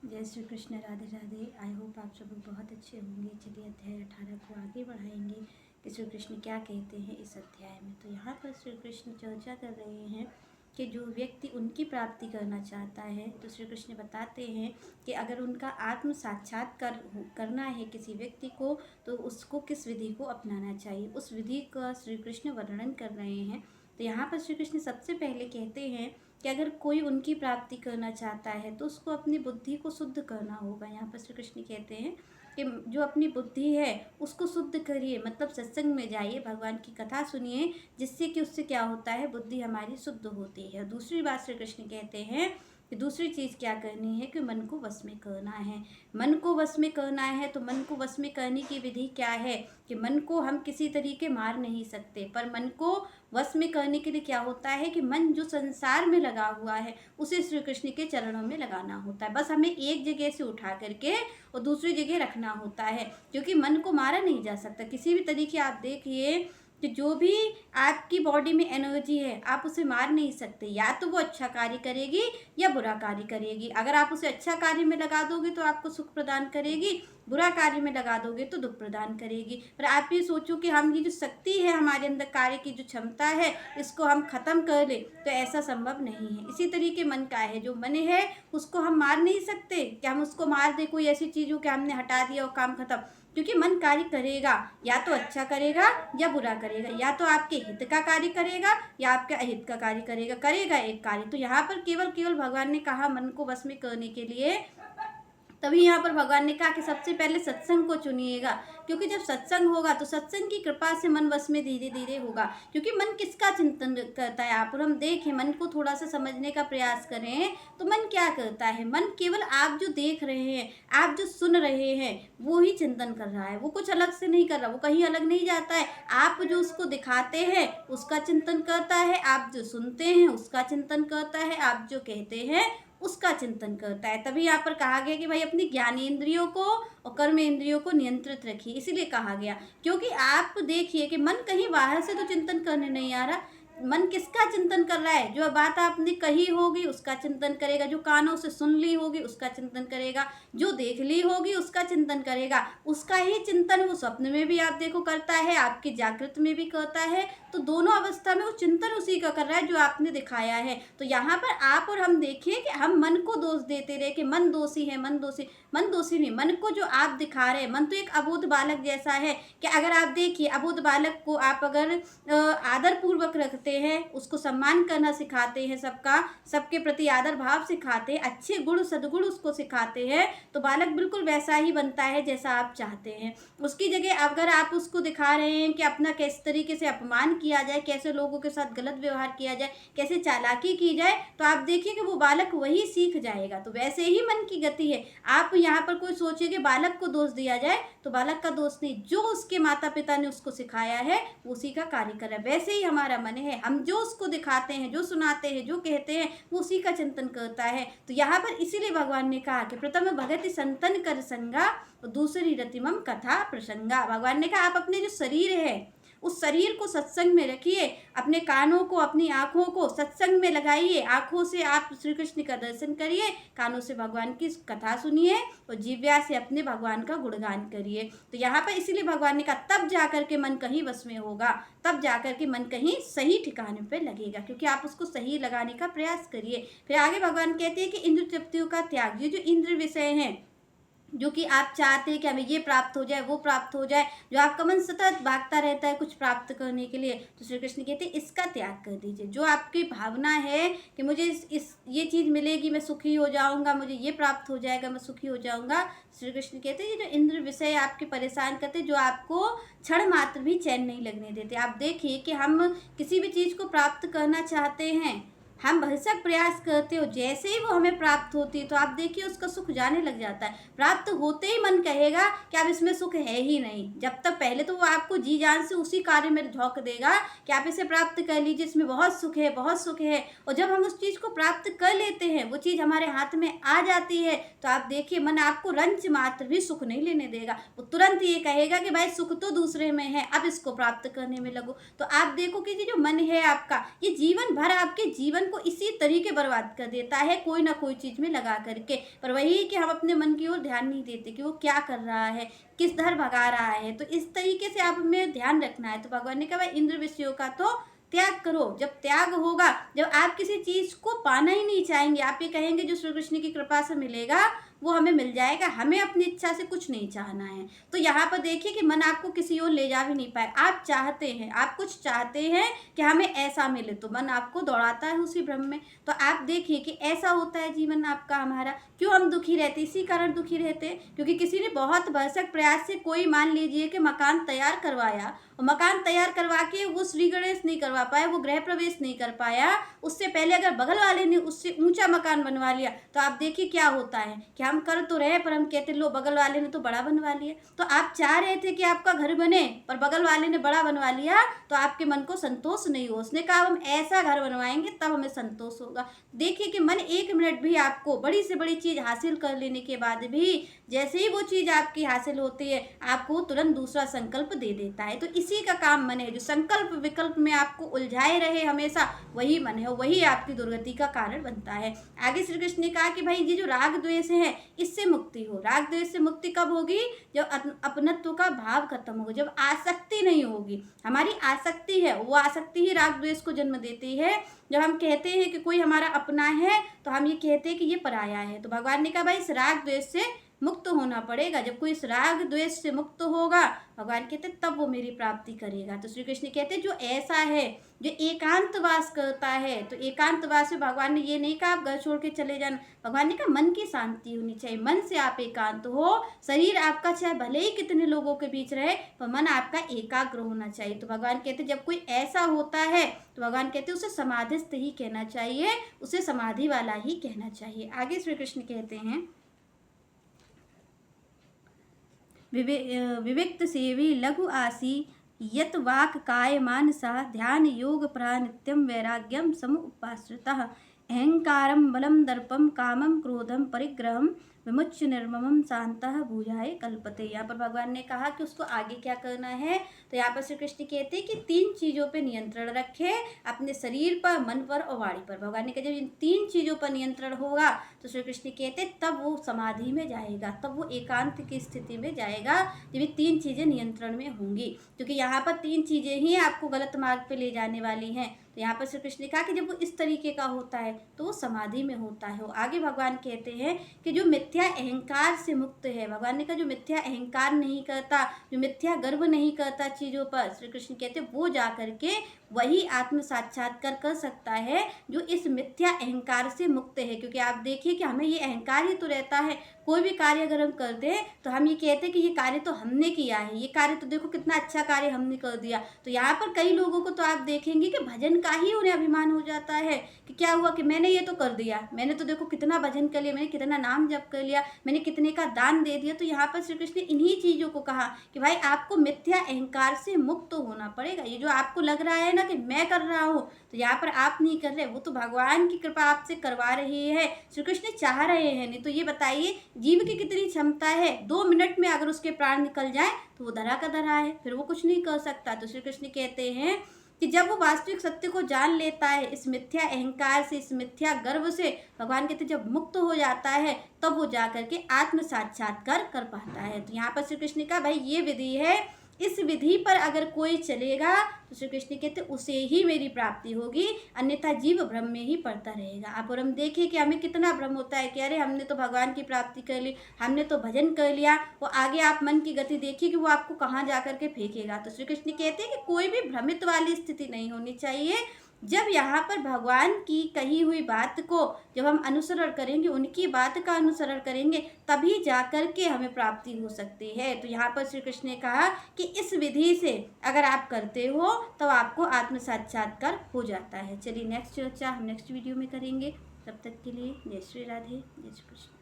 जय Shri Krishna, Radhe Radhe. I hope आप सब लोग बहुत अच्छे होंगे। चलिए अध्याय 18 को आगे बढ़ाएंगे कि श्री कृष्ण क्या कहते हैं इस अध्याय में। तो यहाँ पर श्री कृष्ण चर्चा कर रहे हैं कि जो व्यक्ति उनकी प्राप्ति करना चाहता है, तो श्री कृष्ण बताते हैं कि अगर उनका आत्म साक्षात्कार करना है किसी व्यक्ति को, तो उसको किस विधि को अपनाना चाहिए, उस विधि का श्री कृष्ण वर्णन कर रहे हैं। तो यहाँ पर श्री कृष्ण सबसे पहले कहते हैं कि अगर कोई उनकी प्राप्ति करना चाहता है तो उसको अपनी बुद्धि को शुद्ध करना होगा। यहाँ पर श्री कृष्ण कहते हैं कि जो अपनी बुद्धि है उसको शुद्ध करिए, मतलब सत्संग में जाइए, भगवान की कथा सुनिए, जिससे कि उससे क्या होता है, बुद्धि हमारी शुद्ध होती है। दूसरी बात श्री कृष्ण कहते हैं कि दूसरी चीज़ क्या करनी है कि मन को वश में करना है। मन को वश में करना है तो मन को वश में करने की विधि क्या है कि मन को हम किसी तरीके मार नहीं सकते, पर मन को वश में करने के लिए क्या होता है कि मन जो संसार में लगा हुआ है उसे श्री कृष्ण के चरणों में लगाना होता है। बस हमें एक जगह से उठा करके और दूसरी जगह रखना होता है, क्योंकि मन को मारा नहीं जा सकता किसी भी तरीके। आप देखिए कि जो भी आपकी बॉडी में एनर्जी है आप उसे मार नहीं सकते, या तो वो अच्छा कार्य करेगी या बुरा कार्य करेगी। अगर आप उसे अच्छा कार्य में लगा दोगे तो आपको सुख प्रदान करेगी, बुरा कार्य में लगा दोगे तो दुख प्रदान करेगी। पर आप ये सोचो कि हम ये जो शक्ति है हमारे अंदर, कार्य की जो क्षमता है, इसको हम खत्म कर ले, तो ऐसा संभव नहीं है। इसी तरीके मन का है, जो मन है उसको हम मार नहीं सकते कि हम उसको मार दे, कोई ऐसी चीज़ हो कि हमने हटा दिया और काम खत्म, क्योंकि मन कार्य करेगा, या तो अच्छा करेगा या बुरा करेगा, या तो आपके हित का कार्य करेगा या आपके अहित का कार्य करेगा, करेगा एक कार्य। तो यहाँ पर केवल भगवान ने कहा मन को वश में करने के लिए, तभी यहाँ पर भगवान ने कहा कि सबसे पहले सत्संग को चुनिएगा, क्योंकि जब सत्संग होगा तो सत्संग की कृपा से मन वश में धीरे धीरे होगा। क्योंकि मन किसका चिंतन करता है, आप और हम देखें, मन को थोड़ा सा समझने का प्रयास करें तो मन क्या करता है। मन केवल आप जो देख रहे हैं, आप जो सुन रहे हैं, वो ही चिंतन कर रहा है, वो कुछ अलग से नहीं कर रहा, वो कहीं अलग नहीं जाता है। आप जो उसको दिखाते हैं उसका चिंतन करता है, आप जो सुनते हैं उसका चिंतन करता है, आप जो कहते हैं उसका चिंतन करता है। तभी यहाँ पर कहा गया कि भाई अपनी ज्ञानेंद्रियों को और कर्म इंद्रियों को नियंत्रित रखिए। इसीलिए कहा गया, क्योंकि आप देखिए कि मन कहीं बाहर से तो चिंतन करने नहीं आ रहा, मन किसका चिंतन कर रहा है, जो बात आपने कही होगी उसका चिंतन करेगा, जो कानों से सुन ली होगी उसका चिंतन करेगा, जो देख ली होगी उसका चिंतन करेगा। उसका ही चिंतन वो स्वप्न में भी आप देखो करता है, आपकी जागृत में भी करता है। तो दोनों अवस्था में वो चिंतन उसी का कर रहा है जो आपने दिखाया है। तो यहाँ पर आप और हम देखिए कि हम मन को दोष देते रहे कि मन दोषी है, मन दोषी, मन दोषी नहीं। मन को जो आप दिखा रहे हैं, मन तो एक अबोध बालक जैसा है कि अगर आप देखिए अबोध बालक को आप अगर आदर पूर्वक रखते हैं, उसको सम्मान करना सिखाते हैं, सबके प्रति आदर भाव सिखाते हैं, अच्छे गुण सद्गुण उसको सिखाते हैं, तो बालक बिल्कुल वैसा ही बनता है जैसा आप चाहते हैं। उसकी जगह अगर आप उसको दिखा रहे हैं कि अपना किस तरीके से अपमान किया जाए, कैसे लोगों के साथ गलत व्यवहार किया जाए, कैसे चालाकी की जाए, तो आप देखिए कि वो बालक वही सीख जाएगा। तो वैसे ही मन की गति है। आप यहाँ पर कोई सोचिए कि बालक को दोष दिया जाए, तो बालक का दोष नहीं, जो उसके माता पिता ने उसको सिखाया है उसी का कार्य कर रहा है। वैसे ही हमारा मन है, हम जो उसको दिखाते हैं, जो सुनाते हैं, जो कहते हैं, वो उसी का चिंतन करता है। तो यहाँ पर इसीलिए भगवान ने कहा कि प्रथम भगति संतन कर संगा और दूसरी रतिमम कथा प्रसंगा। भगवान ने कहा आप अपने जो शरीर है उस शरीर को सत्संग में रखिए, अपने कानों को, अपनी आँखों को सत्संग में लगाइए। आँखों से आप श्री कृष्ण का दर्शन करिए, कानों से भगवान की कथा सुनिए और जीव्या से अपने भगवान का गुणगान करिए। तो यहाँ पर इसीलिए भगवान ने कहा तब जाकर के मन कहीं वश में होगा, तब जाकर के मन कहीं सही ठिकाने पे लगेगा, क्योंकि आप उसको सही लगाने का प्रयास करिए। फिर आगे भगवान कहते हैं कि इंद्र तृप्तियों का त्याग, ये जो इंद्र विषय हैं, जो कि आप चाहते हैं कि हमें ये प्राप्त हो जाए, वो प्राप्त हो जाए, जो आपका मन सतत भागता रहता है कुछ प्राप्त करने के लिए, तो श्री कृष्ण कहते हैं इसका त्याग कर दीजिए। जो आपकी भावना है कि मुझे ये चीज़ मिलेगी, मैं सुखी हो जाऊंगा, मुझे ये प्राप्त हो जाएगा, मैं सुखी हो जाऊंगा, श्री कृष्ण कहते हैं ये जो इंद्र विषय आपके परेशान करते, जो आपको क्षण मात्र भी चैन नहीं लगने देते। आप देखिए कि हम किसी भी चीज़ को प्राप्त करना चाहते हैं, हम भरसक प्रयास करते हो, जैसे ही वो हमें प्राप्त होती है तो आप देखिए उसका सुख जाने लग जाता है। प्राप्त होते ही मन कहेगा कि अब इसमें सुख है ही नहीं। जब तक पहले तो वो आपको जी जान से उसी कार्य में झोंक देगा कि आप इसे प्राप्त कर लीजिए, इसमें बहुत सुख है, बहुत सुख है। और जब हम उस चीज़ को प्राप्त कर लेते हैं, वो चीज़ हमारे हाथ में आ जाती है, तो आप देखिए मन आपको रंच मात्र भी सुख नहीं लेने देगा। वो तुरंत ये कहेगा कि भाई सुख तो दूसरे में है, अब इसको प्राप्त करने में लगो। तो आप देखो कि ये जो मन है आपका, ये जीवन भर आपके जीवन को इसी तरीके बर्बाद कर देता है, कोई ना कोई चीज़ में लगा करके। पर वही कि हम अपने मन की ओर ध्यान नहीं देते कि वो क्या कर रहा है, किस धर भगा रहा है। तो इस तरीके से आप हमें ध्यान रखना है। तो भगवान ने कहा भाई इंद्र विषयों का तो त्याग करो। जब त्याग होगा, जब आप किसी चीज़ को पाना ही नहीं चाहेंगे, आप ये कहेंगे जो श्री कृष्ण की कृपा से मिलेगा वो हमें मिल जाएगा, हमें अपनी इच्छा से कुछ नहीं चाहना है। तो यहाँ पर देखिए कि मन आपको किसी और ले जा भी नहीं पाए। आप चाहते हैं, आप कुछ चाहते हैं कि हमें ऐसा मिले, तो मन आपको दौड़ाता है उसी भ्रम में। तो आप देखिए कि ऐसा होता है जीवन आपका हमारा। क्यों हम दुखी रहते, इसी कारण दुखी रहते हैं क्योंकि किसी ने बहुत भरसक प्रयास से कोई मान लीजिए कि मकान तैयार करवाया, और मकान तैयार करवा के वो श्री गणेश नहीं करवा पाया, वो गृह प्रवेश नहीं कर पाया। उससे पहले अगर बगल वाले ने उससे ऊंचा मकान बनवा लिया, तो आप देखिए क्या होता है कि हम कर तो रहे पर हम कहते लो बगल वाले ने तो बड़ा बनवा लिया। तो आप चाह रहे थे कि आपका घर बने पर बगल वाले ने बड़ा बनवा लिया, तो आपके मन को संतोष नहीं हो। उसने कहा हम ऐसा घर बनवाएंगे तब हमें संतोष होगा। देखिए कि मन 1 मिनट भी आपको बड़ी से बड़ी चीज़ हासिल कर लेने के बाद भी जैसे ही वो चीज़ आपकी हासिल होती है, आपको तुरंत दूसरा संकल्प दे देता है। तो इसी का काम मन है, जो संकल्प विकल्प में आपको उलझाए रहे हमेशा, वही मन है, वही आपकी दुर्गति का कारण बनता है। आगे श्री कृष्ण ने कहा कि भाई ये जो राग द्वेष है इससे मुक्ति हो। राग द्वेष से मुक्ति कब होगी? जब अपनत्व का भाव खत्म होगा, जब आसक्ति नहीं होगी। हमारी आसक्ति है, वो आसक्ति ही राग द्वेष को जन्म देती है। जब हम कहते हैं कि कोई हमारा अपना है, तो हम ये कहते हैं कि ये पराया है। तो भगवान ने कहा भाई इस राग द्वेष से मुक्त होना पड़ेगा। जब कोई इस राग द्वेष से मुक्त होगा, भगवान कहते तब वो मेरी प्राप्ति करेगा। तो श्री कृष्ण कहते जो ऐसा है, जो एकांतवास करता है, तो एकांतवास में भगवान ने ये नहीं कहा आप घर छोड़ के चले जाना। भगवान ने कहा मन की शांति होनी चाहिए, मन से आप एकांत हो। शरीर आपका चाहे भले ही कितने लोगों के बीच रहे, पर मन आपका एकाग्र होना चाहिए। तो भगवान कहते जब कोई ऐसा होता है, तो भगवान कहते उसे समाधिस्थ ही कहना चाहिए, उसे समाधि वाला ही कहना चाहिए। आगे श्री कृष्ण कहते हैं विविक्त सेवी लघु आसी यत वाक काय मानसा ध्यान योग प्रानित्यम वैराग्यम समुपाश्रितः अहंकारम बलम दर्पम कामम क्रोधम परिग्रहम विमुच्य निर्ममम शांतः भुजाए कल्पते। यहाँ पर भगवान ने कहा कि उसको आगे क्या करना है। तो यहाँ पर श्री कृष्ण कहते हैं कि 3 चीज़ों पे नियंत्रण रखे, अपने शरीर पर, मन पर और वाणी पर। भगवान ने कहा जब इन 3 चीज़ों पर नियंत्रण होगा, तो श्री कृष्ण कहते तब वो समाधि में जाएगा, तब वो एकांत की स्थिति में जाएगा, जब ये 3 चीज़ें नियंत्रण में होंगी। क्योंकि यहाँ पर 3 चीज़ें ही आपको गलत मार्ग पे ले जाने वाली हैं। तो यहाँ पर श्री कृष्ण ने कहा कि जब वो इस तरीके का होता है तो वो समाधि में होता है। वो आगे भगवान कहते हैं कि जो मिथ्या अहंकार से मुक्त है, भगवान ने कहा जो मिथ्या अहंकार नहीं करता, जो मिथ्या गर्व नहीं करता चीज़ों पर, श्री कृष्ण कहते हैं वो जा करके वही आत्म साक्षात्कार कर सकता है जो इस मिथ्या अहंकार से मुक्त है। क्योंकि आप देखिए कि हमें ये अहंकार ही तो रहता है, कोई भी कार्य अगर हम करते हैं तो हम ये कहते हैं कि ये कार्य तो हमने किया है, ये कार्य तो देखो कितना अच्छा कार्य हमने कर दिया। तो यहाँ पर कई लोगों को तो आप देखेंगे कि भजन का ही उन्हें अभिमान हो जाता है कि क्या हुआ कि मैंने ये तो कर दिया, मैंने तो देखो कितना भजन कर लिया, मैंने कितना नाम जप कर लिया, मैंने कितने का दान दे दिया। तो यहाँ पर श्री कृष्ण ने इन्हीं चीज़ों को कहा कि भाई आपको मिथ्या अहंकार से मुक्त होना पड़ेगा। ये जो आपको लग रहा है ना कि मैं कर रहा हूँ, तो यहाँ पर आप नहीं कर रहे, वो तो भगवान की कृपा आपसे करवा रही है, श्री कृष्ण चाह रहे हैं। नहीं तो ये बताइए जीव की कितनी क्षमता है, 2 मिनट में अगर उसके प्राण निकल जाए तो वो धरा का धरा है, फिर वो कुछ नहीं कर सकता। तो श्री कृष्ण कहते हैं कि जब वो वास्तविक सत्य को जान लेता है, इस मिथ्या अहंकार से, इस मिथ्या गर्व से, भगवान कहते जब मुक्त हो जाता है तब वो जा करके आत्म साक्षात्कार कर पाता है। तो यहाँ पर श्री कृष्ण का भाई ये विधि है, इस विधि पर अगर कोई चलेगा तो श्री कृष्ण कहते उसे ही मेरी प्राप्ति होगी, अन्यथा जीव भ्रम में ही पड़ता रहेगा। आप और हम देखिए कि हमें कितना भ्रम होता है कि अरे हमने तो भगवान की प्राप्ति कर ली, हमने तो भजन कर लिया, वो आगे आप मन की गति देखिए कि वो आपको कहाँ जा करके फेंकेगा। तो श्री कृष्ण कहते हैं कि कोई भी भ्रमित वाली स्थिति नहीं होनी चाहिए। जब यहाँ पर भगवान की कही हुई बात को जब हम अनुसरण करेंगे, उनकी बात का अनुसरण करेंगे, तभी जाकर के हमें प्राप्ति हो सकती है। तो यहाँ पर श्री कृष्ण ने कहा कि इस विधि से अगर आप करते हो तो आपको आत्म साक्षात्कार हो जाता है। चलिए नेक्स्ट चर्चा हम नेक्स्ट वीडियो में करेंगे। तब तक के लिए जय श्री राधे, जय श्री कृष्ण।